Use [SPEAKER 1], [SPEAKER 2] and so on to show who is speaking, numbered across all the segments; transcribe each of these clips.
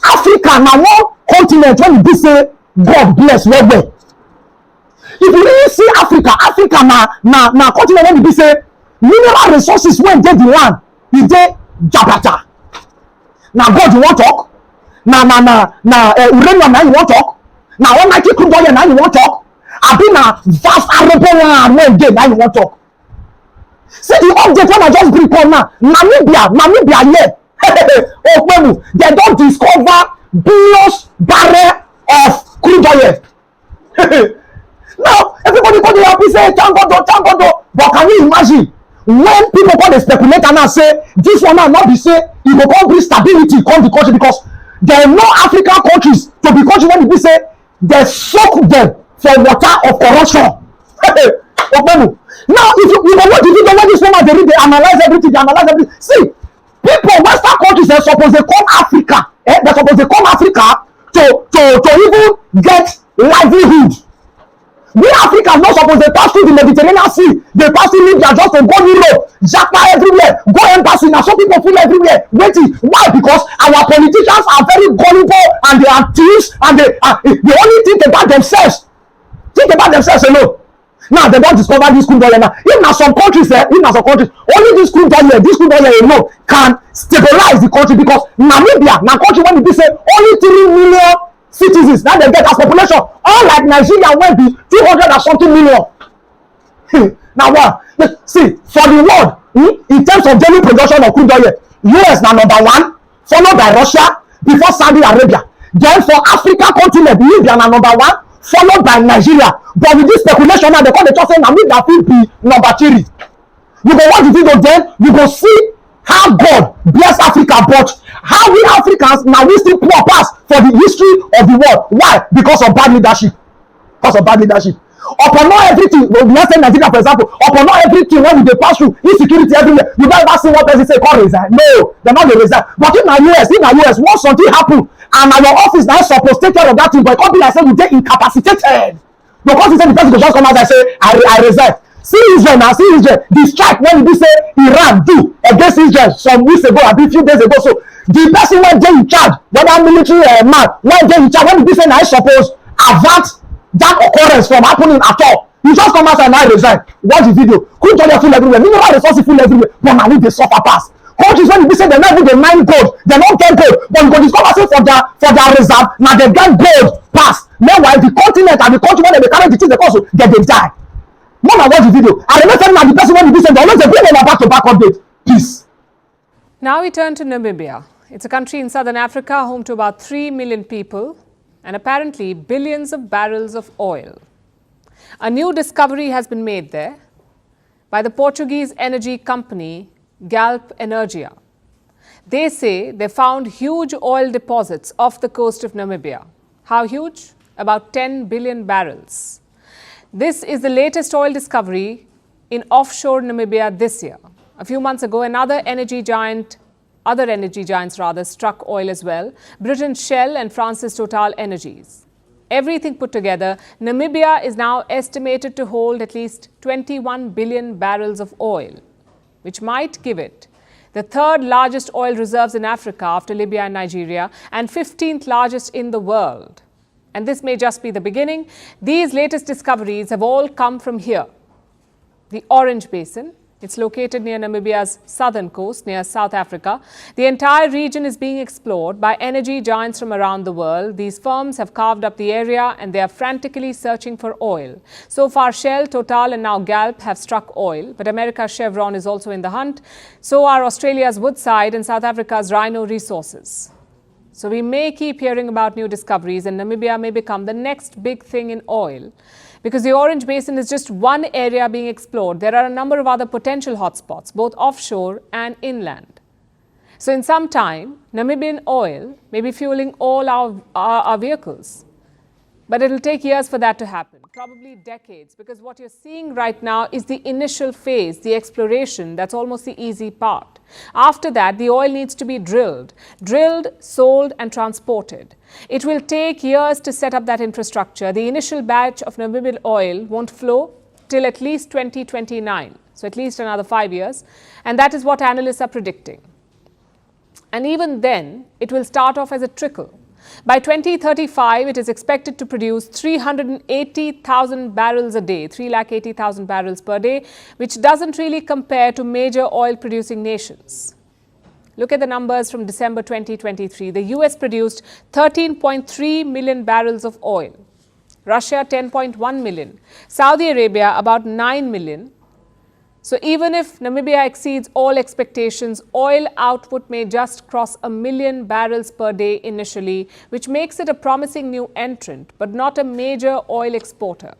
[SPEAKER 1] Africa na one continent when you say God bless well. If you really see Africa na continent when you say mineral resources when dey the land, e dey jabata. Na God you wan talk? Na uranium na you wan talk? Na almighty crude oil na you wan talk? Abi na vast arable land wey dey na you wan talk? See the update when I just bring come now. Namibia here. Okpemu, they don discover billions barrel of crude oil. Now everybody go dey happy say thank God. But can you imagine when people come dey speculate and now say this one now not be say e go come bring stability come the country, because there are no African countries to be country when e be say they soak them for water of corruption. Okpemu. Now if you know what the video when this woman dey analyze everything. See, people Western countries they suppose they come Africa. They suppose they come Africa to even get livelihood. We Africans not supposed to pass through the Mediterranean Sea. They pass through Libya just to go Europe, Japan everywhere, go embassy. Now some people feel everywhere. Waiting. Why? Because our politicians are very gullible and they are thieves and they only think about themselves. Think about themselves alone. Now they don't discover this crude oil now. If na some countries, only this crude oil alone can stabilize the country, because Namibia, na country when you say only 3 million citizens that they get as population, unlike Nigeria when be 200 and something million. Now what? See, for the world, in terms of daily production of crude oil, US na number 1, followed by Russia, before Saudi Arabia. Then for Africa continent, Libya na number 1, followed by Nigeria. But with this speculation now, they call the talk saying Namibia will be number 3. You go watch the video, then you go see how God bless Africa, but how we Africans now we still poor pass for the history of the world. Why? Because of bad leadership. Upon not everything, let's say Nigeria for example, upon not everything when they pass through insecurity everywhere, you don't ever see one person say come resign. No, they're not going to resign. But in the US, once something happen and our office now supposed to take care of that thing, but it can't be like say we get incapacitated. Because he said the person go just come out and say I resign. See Israel now, the strike when you say Iran do against Israel some weeks ago, a few days ago. So the person when they in charge, whether military man, when they in charge, when you say I suppose avert that occurrence from happening at all. You just come out and I resign. Watch the video. Crude oil full everywhere. Mineral resources full everywhere. But now we dey suffer pass. Countries when you say they never dey mine gold, they don't get gold, but you go discover say for their reserve, now they get gold pass. Meanwhile, the continent and the country when they carry the things they also they die. More than watch the video. I remember telling the person when you say they always bring them back to back update. Peace.
[SPEAKER 2] Now we turn to Namibia. It's a country in southern Africa, home to about 3 million people and apparently billions of barrels of oil. A new discovery has been made there by the Portuguese energy company Galp Energia. They say they found huge oil deposits off the coast of Namibia. How huge? About 10 billion barrels. This is the latest oil discovery in offshore Namibia this year. A few months ago, other energy giants struck oil as well. Britain's Shell and France's Total Energies. Everything put together, Namibia is now estimated to hold at least 21 billion barrels of oil, which might give it the 3rd largest oil reserves in Africa after Libya and Nigeria, and 15th largest in the world. And this may just be the beginning. These latest discoveries have all come from here, the Orange Basin. It's located near Namibia's southern coast, near South Africa. The entire region is being explored by energy giants from around the world. These firms have carved up the area and they are frantically searching for oil. So far, Shell, Total and now Galp have struck oil, but America's Chevron is also in the hunt. So are Australia's Woodside and South Africa's Rhino Resources. So we may keep hearing about new discoveries and Namibia may become the next big thing in oil. Because the Orange Basin is just one area being explored. There are a number of other potential hotspots, both offshore and inland. So in some time, Namibian oil may be fueling all our vehicles. But it'll take years for that to happen, probably decades, because what you're seeing right now is the initial phase, the exploration. That's almost the easy part. After that, the oil needs to be drilled, sold and transported. It will take years to set up that infrastructure. The initial batch of Namibian oil won't flow till at least 2029, so at least another 5 years. And that is what analysts are predicting. And even then, it will start off as a trickle. By 2035, it is expected to produce 380,000 barrels a day, 380,000 barrels per day, which doesn't really compare to major oil-producing nations. Look at the numbers from December 2023. The US produced 13.3 million barrels of oil, Russia 10.1 million, Saudi Arabia about 9 million. So even if Namibia exceeds all expectations, oil output may just cross 1 million barrels per day initially, which makes it a promising new entrant, but not a major oil exporter.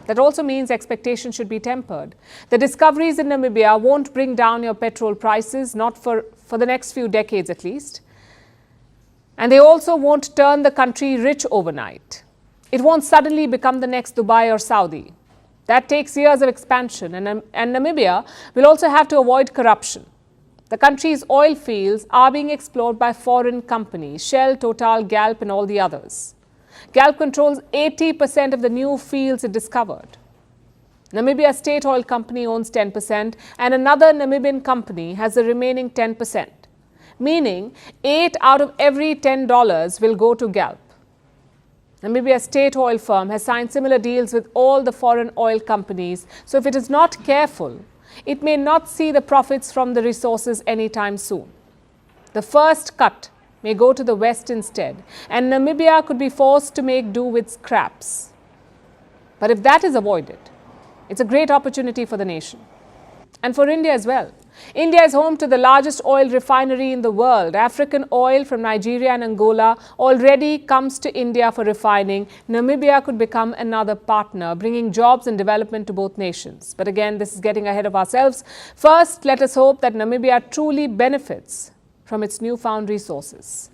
[SPEAKER 2] That also means expectations should be tempered. The discoveries in Namibia won't bring down your petrol prices, not for the next few decades at least. And they also won't turn the country rich overnight. It won't suddenly become the next Dubai or Saudi. That takes years of expansion, and Namibia will also have to avoid corruption. The country's oil fields are being explored by foreign companies, Shell, Total, Galp and all the others. Galp controls 80% of the new fields it discovered. Namibia State Oil Company owns 10% and another Namibian company has the remaining 10%, meaning 8 out of every $10 will go to Galp. Namibia's state oil firm has signed similar deals with all the foreign oil companies, so if it is not careful, it may not see the profits from the resources anytime soon. The first cut may go to the West instead, and Namibia could be forced to make do with scraps. But if that is avoided, it's a great opportunity for the nation. And for India as well. India is home to the largest oil refinery in the world. African oil from Nigeria and Angola already comes to India for refining. Namibia could become another partner, bringing jobs and development to both nations. But again, this is getting ahead of ourselves. First, let us hope that Namibia truly benefits from its newfound resources.